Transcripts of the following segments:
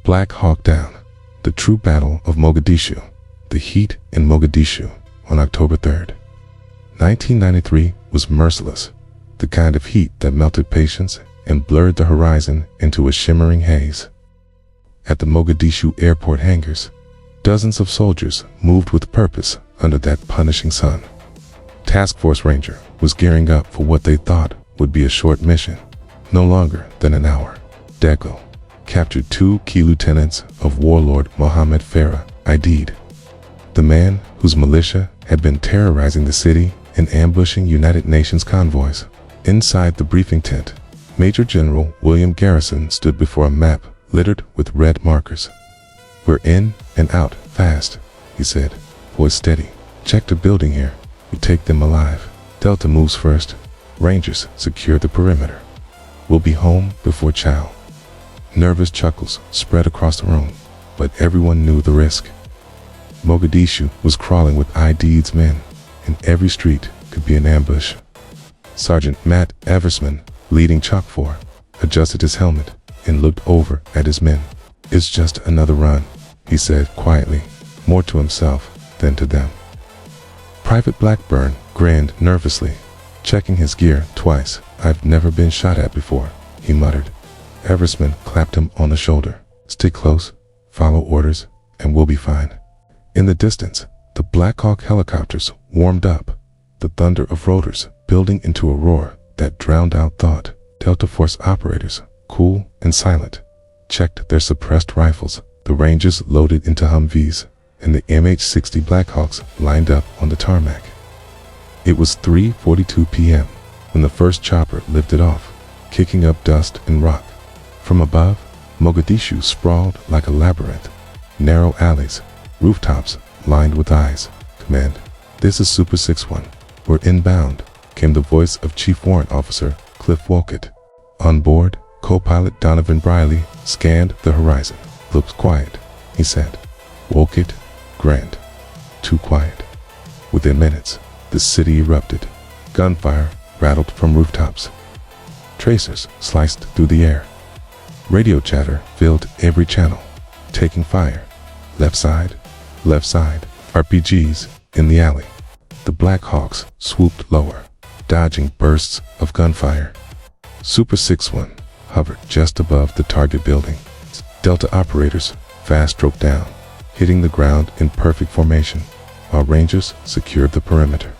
Black Hawk Down. The True Battle of Mogadishu. The heat in Mogadishu on October 3rd. 1993 was merciless. The kind of heat that melted patience and blurred the horizon into a shimmering haze. At the Mogadishu airport hangars, dozens of soldiers moved with purpose under that punishing sun. Task Force Ranger was gearing up for what they thought would be a short mission, no longer than an hour. Deco captured 2 key lieutenants of warlord Mohamed Farrah Aidid, the man whose militia had been terrorizing the city and ambushing United Nations convoys. Inside the briefing tent, Major General William Garrison stood before a map littered with red markers. "We're in and out fast," he said, voice steady. "Check the building here. We take them alive. Delta moves first. Rangers secure the perimeter. We'll be home before chow." Nervous chuckles spread across the room, but everyone knew the risk. Mogadishu was crawling with Aidid's men, and every street could be an ambush. Sergeant Matt Eversman, leading Chalk 4, adjusted his helmet and looked over at his men. "It's just another run," he said quietly, more to himself than to them. Private Blackburn grinned nervously, checking his gear twice. "I've never been shot at before," he muttered. Eversman clapped him on the shoulder. "Stay close, follow orders, and we'll be fine." In the distance, the Black Hawk helicopters warmed up, the thunder of rotors building into a roar that drowned out thought. Delta Force operators, cool and silent, checked their suppressed rifles. The Rangers loaded into Humvees, and the MH-60 Blackhawks lined up on the tarmac. It was 3:42 p.m. when the first chopper lifted off, kicking up dust and rock. From above, Mogadishu sprawled like a labyrinth. Narrow alleys, rooftops lined with eyes. "Command, this is Super 6-1. We're inbound," came the voice of Chief Warrant Officer Cliff Wolcott. On board, co-pilot Donovan Briley scanned the horizon. "Looks quiet," he said. Wolcott grinned. "Too quiet." Within minutes, the city erupted. Gunfire rattled from rooftops. Tracers sliced through the air. Radio chatter filled every channel. "Taking fire. Left side. Left side." RPGs in the alley. The Black Hawks swooped lower, dodging bursts of gunfire. Super 6-1 hovered just above the target building. Delta operators fast stroked down, hitting the ground in perfect formation, while Rangers secured the perimeter.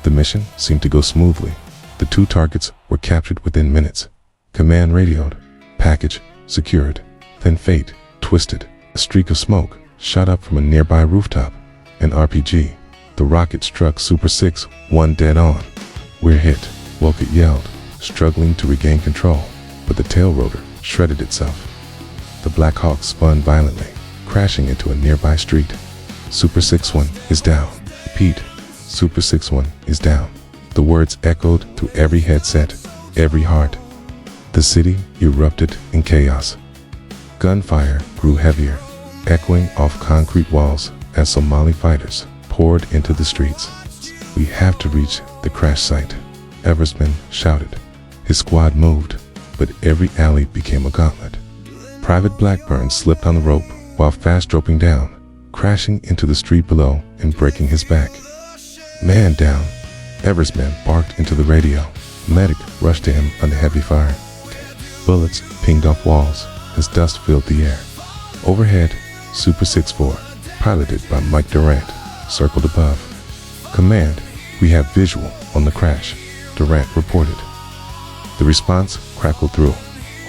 The mission seemed to go smoothly. The 2 targets were captured within minutes. Command radioed. "Package secured." Then fate twisted. A streak of smoke shot up from a nearby rooftop. An RPG. The rocket struck Super 6-1 dead on. "We're hit," Wolcott yelled, struggling to regain control, but the tail rotor shredded itself. The Black Hawk spun violently, crashing into a nearby street. "Super 6-1 is down." "Repeat, Super 6-1 is down." The words echoed through every headset, every heart. The city erupted in chaos. Gunfire grew heavier, echoing off concrete walls as Somali fighters poured into the streets. "We have to reach the crash site," Eversman shouted. His squad moved, but every alley became a gauntlet. Private Blackburn slipped on the rope while fast dropping down, crashing into the street below and breaking his back. "Man down," Eversman barked into the radio. Medic rushed to him under heavy fire. Bullets pinged off walls as dust filled the air. Overhead, Super 6-4, piloted by Mike Durant, circled above. "Command, we have visual on the crash," Durant reported. The response crackled through.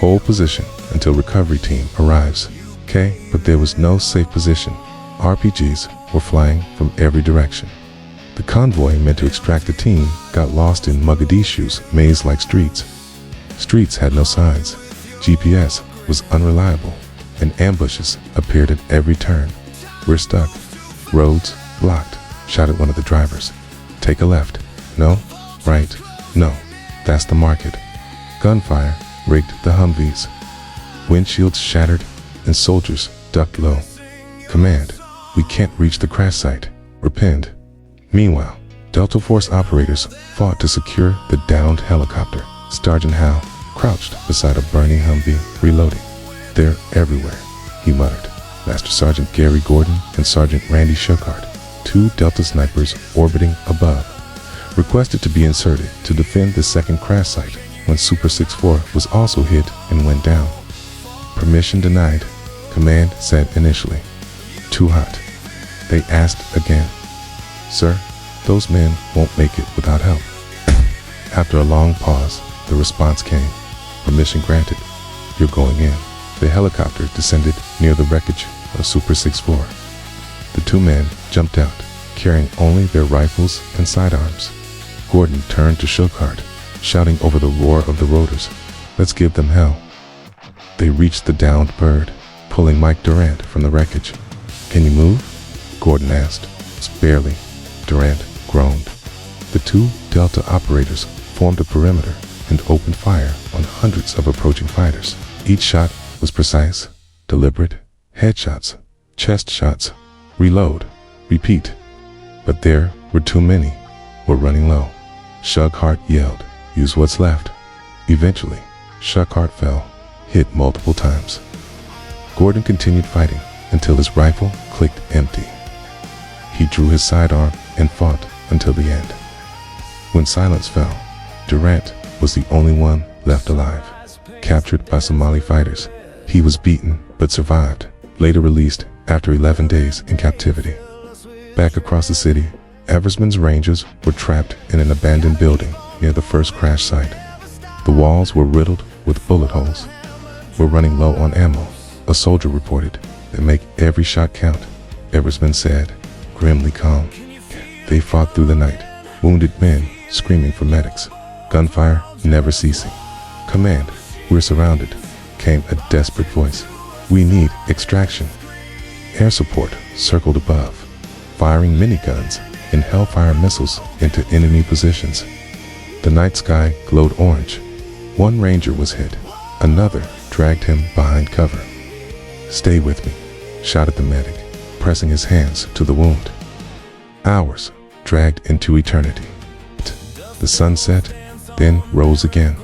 "Hold position until recovery team arrives." Okay, but there was no safe position. RPGs were flying from every direction. The convoy meant to extract the team got lost in Mogadishu's maze-like streets. Streets had no signs. GPS was unreliable, and ambushes appeared at every turn. "We're stuck. Roads blocked," shouted one of the drivers. "Take a left." "No." "Right." "No." "That's the market." Gunfire raked the Humvees. Windshields shattered, and soldiers ducked low. "Command, we can't reach the crash site. Repent." Meanwhile, Delta Force operators fought to secure the downed helicopter. Sergeant Howe crouched beside a burning Humvee, reloading. They're everywhere, he muttered. Master Sergeant Gary Gordon and Sergeant Randy Shuckart, two Delta snipers orbiting above, requested to be inserted to defend the second crash site when Super 6-4 was also hit and went down. Permission denied, Command said initially. Too hot. They asked again. Sir, those men won't make it without help. After a long pause, the response came. Permission granted. You're going in. The helicopter descended near the wreckage of Super 6-4. The two men jumped out, carrying only their rifles and sidearms. Gordon turned to Shuckart, shouting over the roar of the rotors, "Let's give them hell." They reached the downed bird, pulling Mike Durant from the wreckage. "Can you move?" Gordon asked. "Barely," Durant groaned. The two Delta operators formed a perimeter and opened fire on hundreds of approaching fighters. Each shot was precise, deliberate, headshots, chest shots, reload, repeat. But there were too many. We're running low. Shuckart yelled, "Use what's left." Eventually, Shuckart fell, hit multiple times. Gordon continued fighting until his rifle clicked empty. He drew his sidearm and fought until the end. When silence fell, Durant was the only one left alive, captured by Somali fighters. He was beaten but survived, later released after 11 days in captivity. Back across the city, Eversman's Rangers were trapped in an abandoned building near the first crash site. The walls were riddled with bullet holes. "We're running low on ammo," a soldier reported. "They make every shot count," Eversman said, grimly calm. They fought through the night, wounded men screaming for medics, gunfire never ceasing. "Command, we're surrounded," came a desperate voice. "We need extraction." Air support circled above, firing miniguns and Hellfire missiles into enemy positions. The night sky glowed orange. One ranger was hit. Another dragged him behind cover. "Stay with me," shouted the medic, pressing his hands to the wound. Hours dragged into eternity. The sun set, then rose again.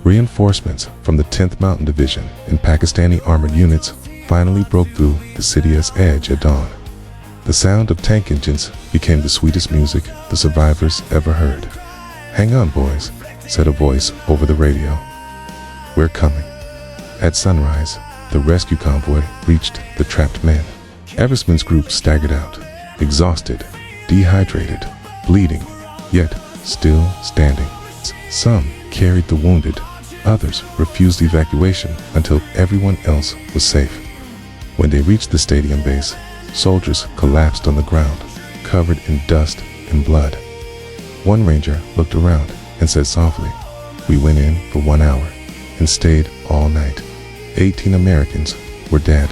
Reinforcements from the 10th Mountain Division and Pakistani armored units finally broke through the city's edge at dawn. The sound of tank engines became the sweetest music the survivors ever heard. "Hang on, boys," said a voice over the radio. "We're coming." At sunrise, the rescue convoy reached the trapped men. Eversman's group staggered out, exhausted, dehydrated, bleeding, yet still standing. Some carried the wounded, others refused evacuation until everyone else was safe. When they reached the stadium base, soldiers collapsed on the ground, covered in dust and blood. One ranger looked around and said softly, "We went in for 1 hour and stayed all night. 18 Americans were dead,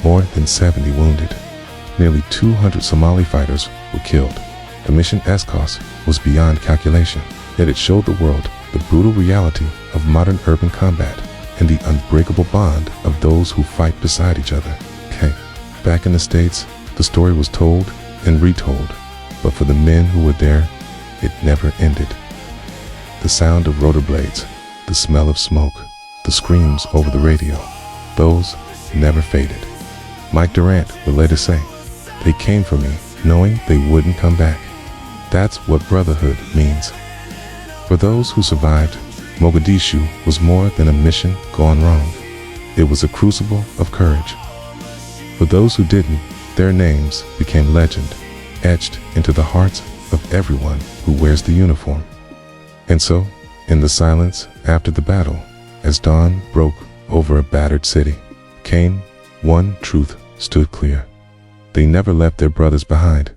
more than 70 wounded. Nearly 200 Somali fighters were killed. The mission's cost was beyond calculation, yet it showed the world the brutal reality of modern urban combat and the unbreakable bond of those who fight beside each other." Back in the States, the story was told and retold, but for the men who were there, it never ended. The sound of rotor blades, the smell of smoke, the screams over the radio, those never faded. Mike Durant would later say, "They came for me knowing they wouldn't come back." That's what brotherhood means. For those who survived, Mogadishu was more than a mission gone wrong. It was a crucible of courage. For those who didn't, their names became legend, etched into the hearts of everyone who wears the uniform. And so, in the silence after the battle, as dawn broke over a battered city, one truth stood clear. They never left their brothers behind.